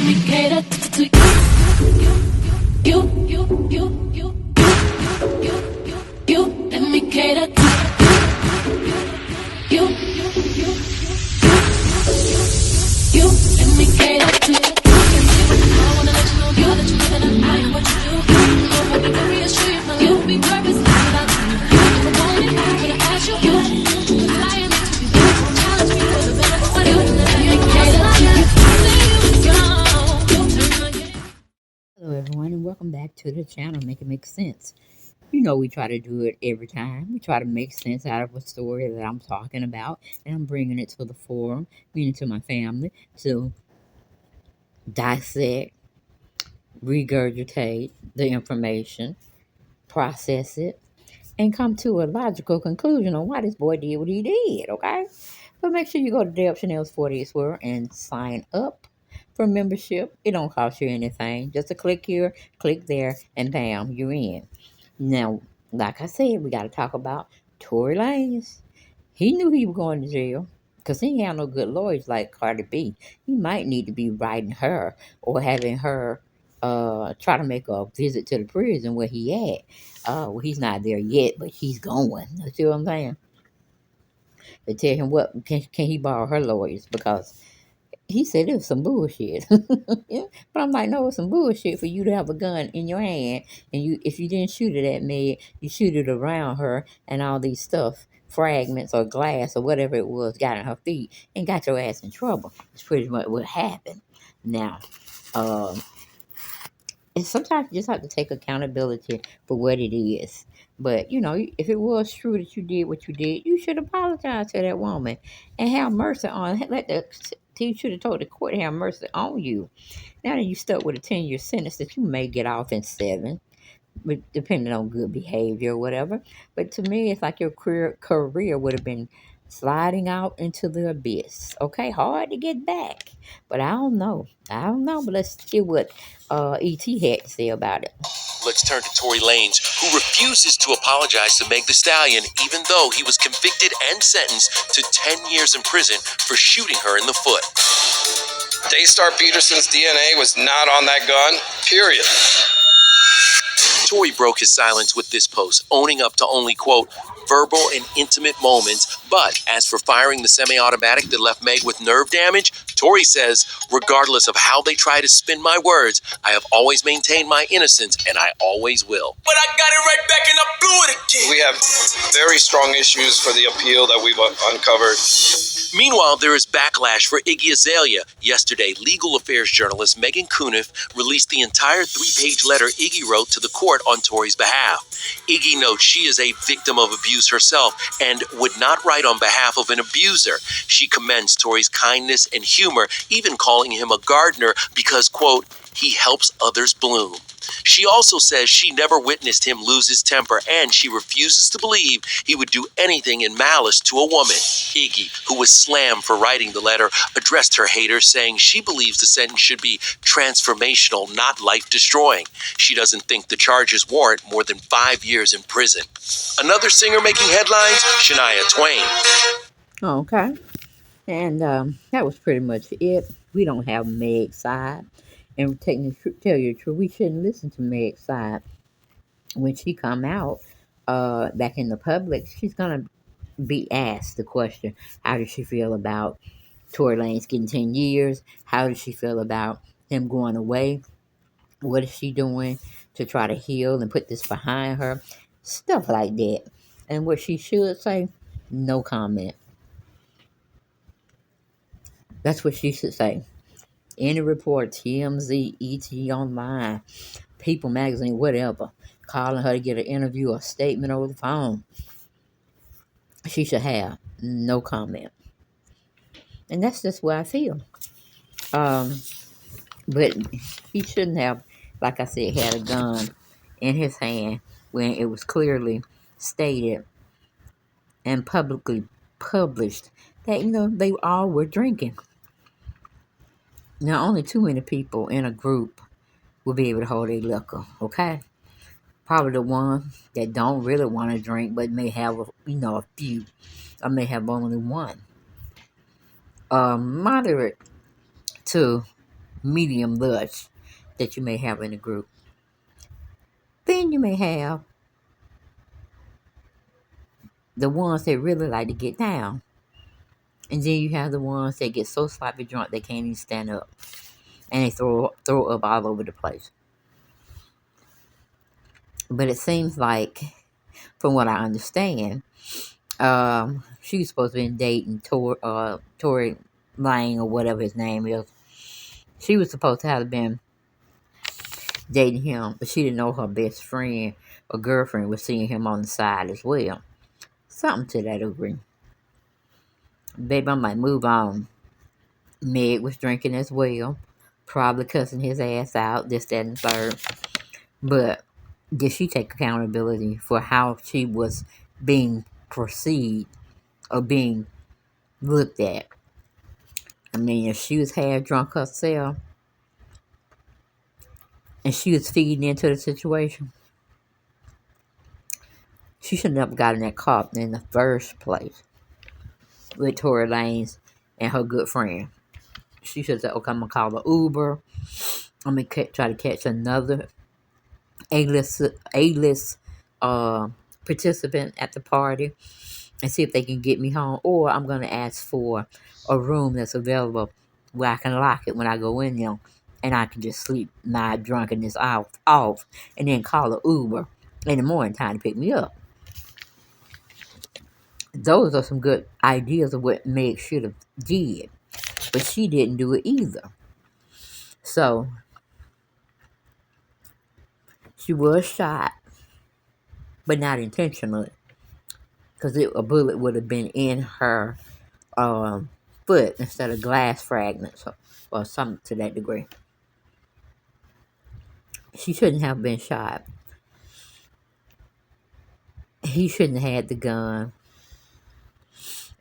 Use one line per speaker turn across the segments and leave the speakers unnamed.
me cater to you. Let me cater to you. Let me cater to you. I wanna let you know, girl, that you live and I am what you do. So hold me to reassure you, my life will be purpose without you. If I want it, I'm gonna ask you. Flying into you, challenge me for the better for you. Let me cater to you.
Hello, everyone, and welcome back to the channel. Make it make sense. You know, we try to do it every time. We try to make sense out of a story that I'm talking about, and I'm bringing it to the forum, meaning to my family, to dissect, regurgitate the information, process it, and come to a logical conclusion on why this boy did what he did, okay? But make sure you go to Deb Chanel's 40th Square and sign up for membership. It don't cost you anything. Just a click here, click there, and bam, you're in. Now, like I said, we got to talk about Tory Lanez. He knew he was going to jail because he ain't had no good lawyers like Cardi B. He might need to be writing her or having her try to make a visit to the prison where he at. Well, he's not there yet, but he's going. You see what I'm saying? They tell him what can he borrow her lawyers because he said it was some bullshit. Yeah. But I'm like, no, it's some bullshit for you to have a gun in your hand and you if you didn't shoot it at me, you shoot it around her and all these stuff, fragments or glass or whatever it was, got in her feet and got your ass in trouble. It's pretty much what happened. Now, um, and sometimes you just have to take accountability for what it is. But you know, if it was true that you did what you did, you should apologize to that woman and have mercy on. Let the you should have told the court to have mercy on you. Now that you stuck with a 10-year sentence that you may get off in 7, but depending on good behavior or whatever. But to me, it's like your career would have been sliding out into the abyss. Okay, hard to get back, but I don't know. I don't know, but let's hear what E.T. had to say about it.
Let's turn to Tory Lanez, who refuses to apologize to Meg Thee Stallion, even though he was convicted and sentenced to 10 years in prison for shooting her in the foot.
Daystar Peterson's DNA was not on that gun, period.
Tory broke his silence with this post, owning up to only, quote, verbal and intimate moments. But as for firing the semi-automatic that left Meg with nerve damage, Tory says, regardless of how they try to spin my words, I have always maintained my innocence, and I always will.
But I got it right back and I blew it again.
We have very strong issues for the appeal that we've uncovered.
Meanwhile, there is backlash for Iggy Azalea. Yesterday, legal affairs journalist Megan Cuniff released the entire 3-page letter Iggy wrote to the court on Tory's behalf. Iggy notes she is a victim of abuse herself and would not write on behalf of an abuser. She commends Tory's kindness and humor, even calling him a gardener because, quote, he helps others bloom. She also says she never witnessed him lose his temper, and she refuses to believe he would do anything in malice to a woman. Iggy, who was slammed for writing the letter, addressed her haters, saying she believes the sentence should be transformational, not life-destroying. She doesn't think the charges warrant more than 5 years in prison. Another singer making headlines, Shania Twain.
Okay, and that was pretty much it. We don't have Meg's side. And tell you the truth, we shouldn't listen to Meg's side. When she come out back in the public, she's going to be asked the question, how does she feel about Tory Lanez getting 10 years? How does she feel about him going away? What is she doing to try to heal and put this behind her? Stuff like that. And what she should say, no comment. That's what she should say. Any report, TMZ, ET Online, People Magazine, whatever, calling her to get an interview or a statement over the phone, she should have no comment. And that's just where I feel. But he shouldn't have, like I said, had a gun in his hand when it was clearly stated and publicly published that, they all were drinking. Now, only too many people in a group will be able to hold their liquor, okay? Probably the ones that don't really want to drink but may have, a few, or may have only one. Moderate to medium lust that you may have in a group. Then you may have the ones that really like to get down. And then you have the ones that get so sloppy drunk they can't even stand up. And they throw up all over the place. But it seems like, from what I understand, she was supposed to be dating Tory Lanez or whatever his name is. She was supposed to have been dating him, but she didn't know her best friend or girlfriend was seeing him on the side as well. Something to that degree. Baby, I might move on. Meg was drinking as well, probably cussing his ass out, this, that, and the third. But did she take accountability for how she was being perceived or being looked at? I mean, if she was half drunk herself and she was feeding into the situation, she should never got in that car in the first place with Tory Lanez and her good friend. She should have said, okay, I'm going to call the Uber. I'm going to try to catch another A-list participant at the party and see if they can get me home. Or I'm going to ask for a room that's available where I can lock it when I go in there and I can just sleep my drunkenness off and then call an Uber in the morning time to pick me up. Those are some good ideas of what Meg should have did. But she didn't do it either. So, she was shot, but not intentionally. Because a bullet would have been in her foot instead of glass fragments or something to that degree. She shouldn't have been shot. He shouldn't have had the gun.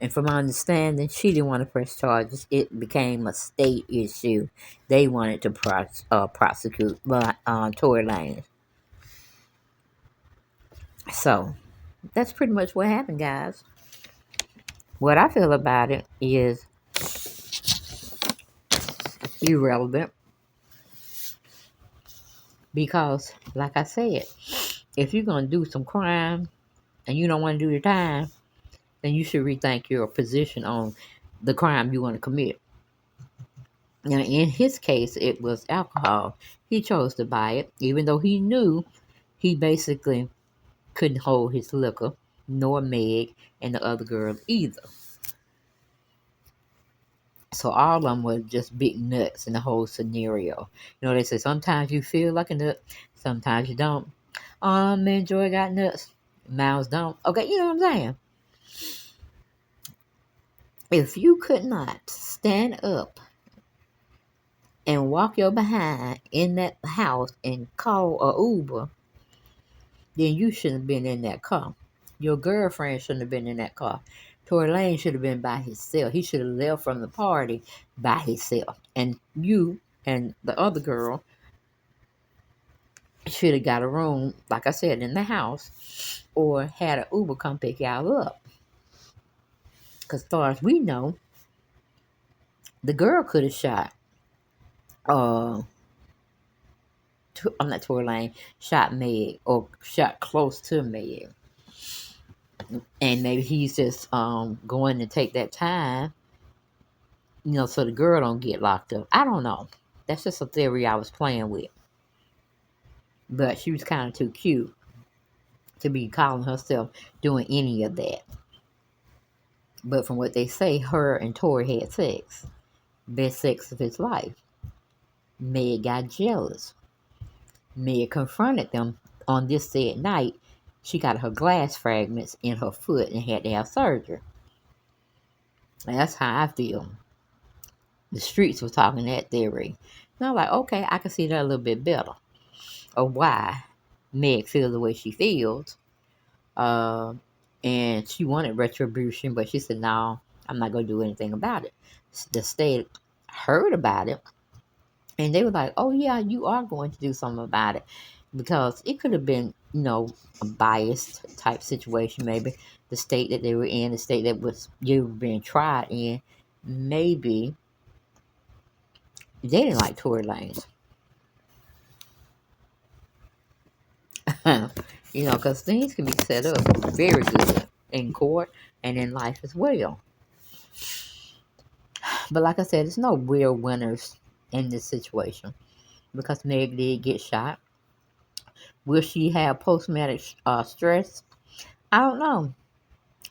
And from my understanding, she didn't want to press charges. It became a state issue. They wanted to prosecute Tory Lanez. So, that's pretty much what happened, guys. What I feel about it is irrelevant. Because, like I said, if you're going to do some crime and you don't want to do the time, then you should rethink your position on the crime you want to commit. Now, in his case, it was alcohol. He chose to buy it, even though he knew he basically couldn't hold his liquor, nor Meg and the other girl either. So all of them were just big nuts in the whole scenario. You know, they say sometimes you feel like a nut, sometimes you don't. Man, Joy got nuts. Miles don't. Okay, you know what I'm saying? If you could not stand up and walk your behind in that house and call a Uber, then you shouldn't have been in that car. Your girlfriend shouldn't have been in that car. Tory Lanez should have been by himself. He should have left from the party by himself. And you and the other girl should have got a room, like I said, in the house, or had an Uber come pick y'all up. Because as far as we know, the girl could have shot, I'm not Tory Lanez, shot Meg, or shot close to Meg. And maybe he's just going to take that time, so the girl don't get locked up. I don't know. That's just a theory I was playing with. But she was kind of too cute to be calling herself doing any of that. But from what they say, her and Tory had sex. Best sex of his life. Meg got jealous. Meg confronted them on this said night. She got her glass fragments in her foot and had to have surgery. And that's how I feel. The streets were talking that theory. And I'm like, okay, I can see that a little bit better. Of why Meg feels the way she feels. And she wanted retribution, but she said, no, I'm not going to do anything about it. The state heard about it. And they were like, oh, yeah, you are going to do something about it. Because it could have been, a biased type situation, maybe. The state that they were in, the state that you were being tried in, maybe They didn't like Tory Lanez. Because things can be set up very good in court and in life as well. But like I said, there's no real winners in this situation because Meg did get shot. Will she have post-traumatic stress? I don't know.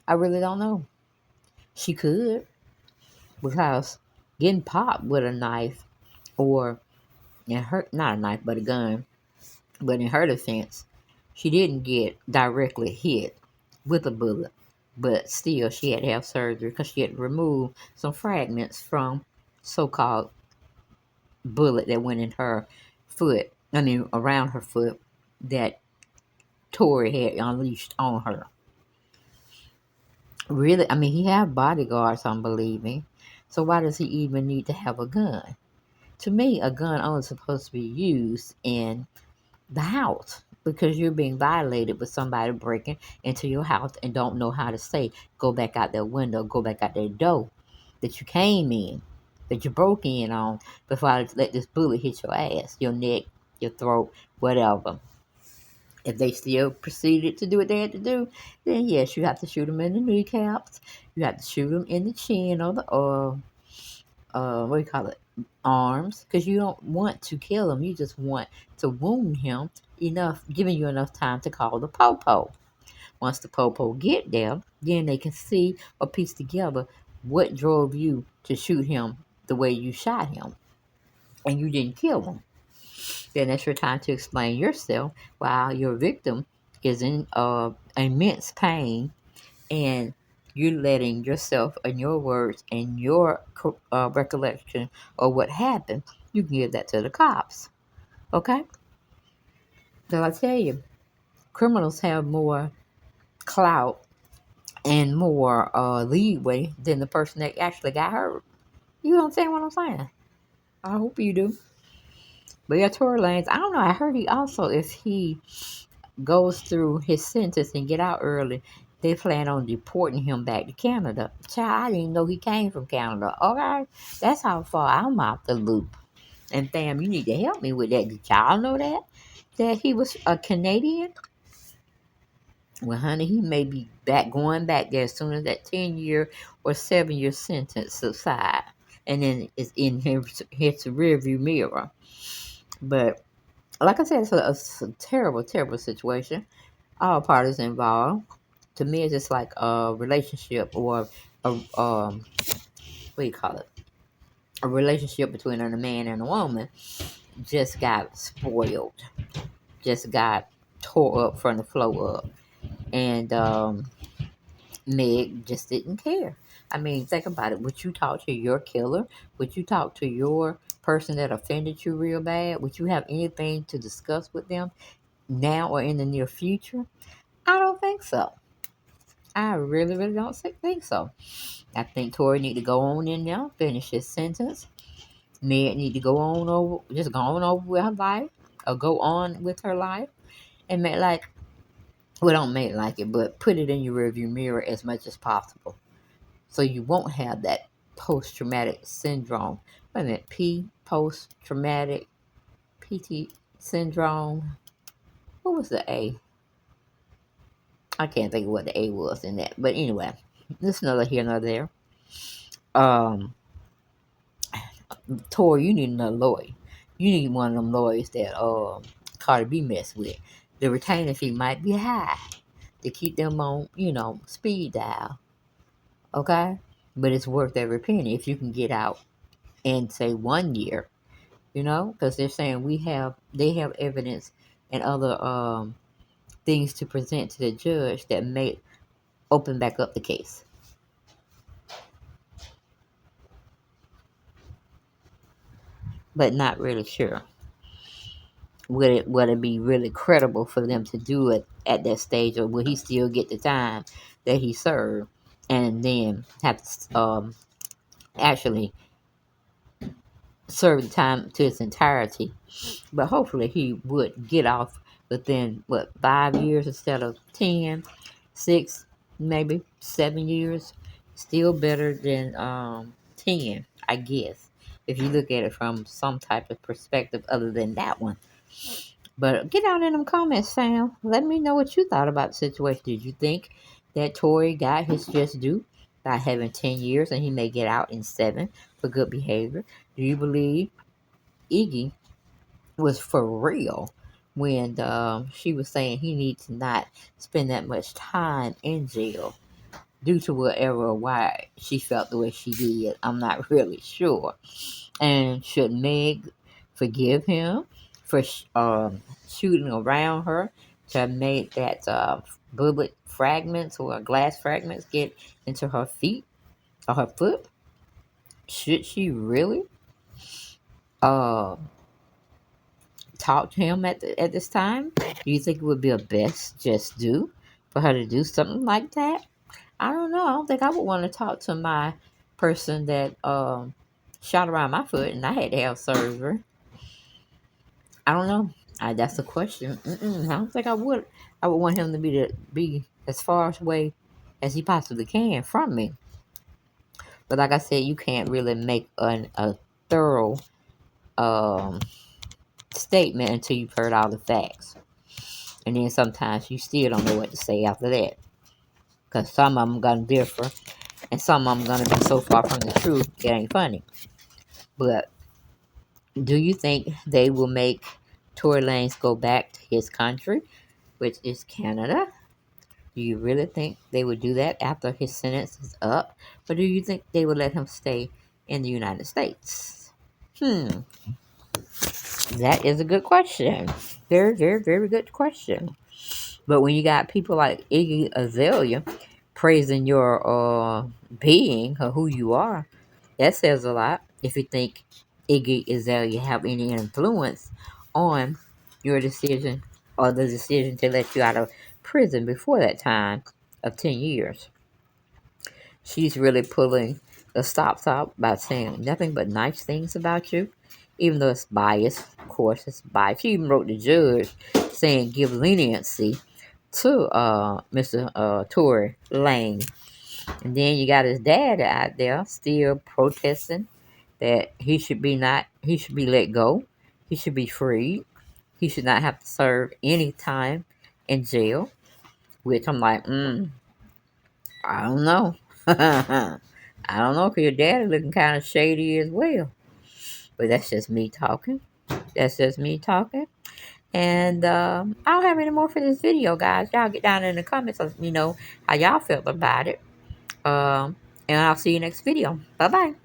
I really don't know. She could, because getting popped with a knife or in her, not a knife but a gun, but in her defense, she didn't get directly hit with a bullet, but still she had to have surgery because she had to remove some fragments from so-called bullet that went in her foot. I mean, around her foot that Tory had unleashed on her. Really, I mean, he have bodyguards, I'm believing. So why does he even need to have a gun? To me, a gun only supposed to be used in the house because you're being violated with somebody breaking into your house and don't know how to say, go back out that window, go back out that door that you came in, that you broke in on before I let this bullet hit your ass, your neck, your throat, whatever. If they still proceeded to do what they had to do, then yes, you have to shoot them in the kneecaps. You have to shoot them in the chin or the what do you call it, arms, because you don't want to kill him. You just want to wound him enough, giving you enough time to call the popo. Once the popo get there, then they can see or piece together what drove you to shoot him the way you shot him, and you didn't kill him. Then it's your time to explain yourself while your victim is in immense pain and you're letting yourself and your words and your recollection of what happened, you can give that to the cops. Okay? So I tell you, criminals have more clout and more leeway than the person that actually got hurt. You understand what I'm saying? I hope you do. But yeah, Tory Lanez, I don't know. I heard he also, if he goes through his sentence and get out early, they plan on deporting him back to Canada. Child, I didn't know he came from Canada. Okay, that's how far I'm out the loop. And fam, you need to help me with that. Did y'all know that? That he was a Canadian? Well, honey, he may be going back there as soon as that 10-year or 7-year sentence subside. And then it's in his rearview mirror. But like I said, it's a terrible, terrible situation. All parties involved. To me, it's just like a relationship or what do you call it? A relationship between a man and a woman just got spoiled, just got tore up from the flow up, and Meg just didn't care. I mean, think about it. Would you talk to your killer? Would you talk to your person that offended you real bad? Would you have anything to discuss with them now or in the near future? I don't think so. I really, really don't think so. I think Tory need to go on in there, finish his sentence. Meg need to go on over, just go on over with her life, or go on with her life, and make like, well, don't make like it, but put it in your rearview mirror as much as possible, so you won't have that post-traumatic syndrome. Wait a minute, post-traumatic PT syndrome. What was the A? I can't think of what the A was in that, but anyway, this another here, another there. Um, Tori, you need another lawyer. You need one of them lawyers that Cardi B mess with. The retainer fee might be high to keep them on, speed dial. Okay? But it's worth every penny if you can get out in say 1 year, because they're saying they have evidence and other things to present to the judge that may open back up the case. But not really sure. Would it be really credible for them to do it at that stage, or will he still get the time that he served and then have to actually serve the time to its entirety? But hopefully he would get off within 5 years instead of 10, 6, maybe 7 years. Still better than 10, I guess. if you look at it from some type of perspective other than that one. But get down in them comments, Sam. Let me know what you thought about the situation. Did you think that Tory got his just due by having 10 years and he may get out in 7 for good behavior? Do you believe Iggy was for real when she was saying he needs to not spend that much time in jail due to whatever or why she felt the way she did? I'm not really sure. And should Meg forgive him for shooting around her to make that bullet fragments or glass fragments get into her feet or her foot? Should she really uh, talk to him at this time? Do you think it would be a best just do for her to do something like that? I don't know. I don't think I would want to talk to my person that shot around my foot and I had to have surgery. I don't know. That's a question. I don't think I would. I would want him to be as far away as he possibly can from me. But like I said, you can't really make a thorough um, statement until you've heard all the facts. And then sometimes you still don't know what to say after that. Because some of them going to differ. And some of them going to be so far from the truth, it ain't funny. But do you think they will make Tory Lanez go back to his country, which is Canada? Do you really think they would do that after his sentence is up? Or do you think they would let him stay in the United States? That is a good question. Very, very, very good question. But when you got people like Iggy Azalea praising your being or who you are, that says a lot. If you think Iggy Azalea have any influence on your decision or the decision to let you out of prison before that time of 10 years. She's really pulling the stops out by saying nothing but nice things about you, even though it's biased. Of course, it's biased. She even wrote the judge saying give leniency to Mr. Tory Lanez. And then you got his dad out there still protesting that he should be let go. He should be freed. He should not have to serve any time in jail. Which I'm like, I don't know. I don't know, because your dad is looking kind of shady as well. But that's just me talking. That's just me talking. And I don't have any more for this video, guys. Y'all get down in the comments and let me know how y'all felt about it. And I'll see you next video. Bye-bye.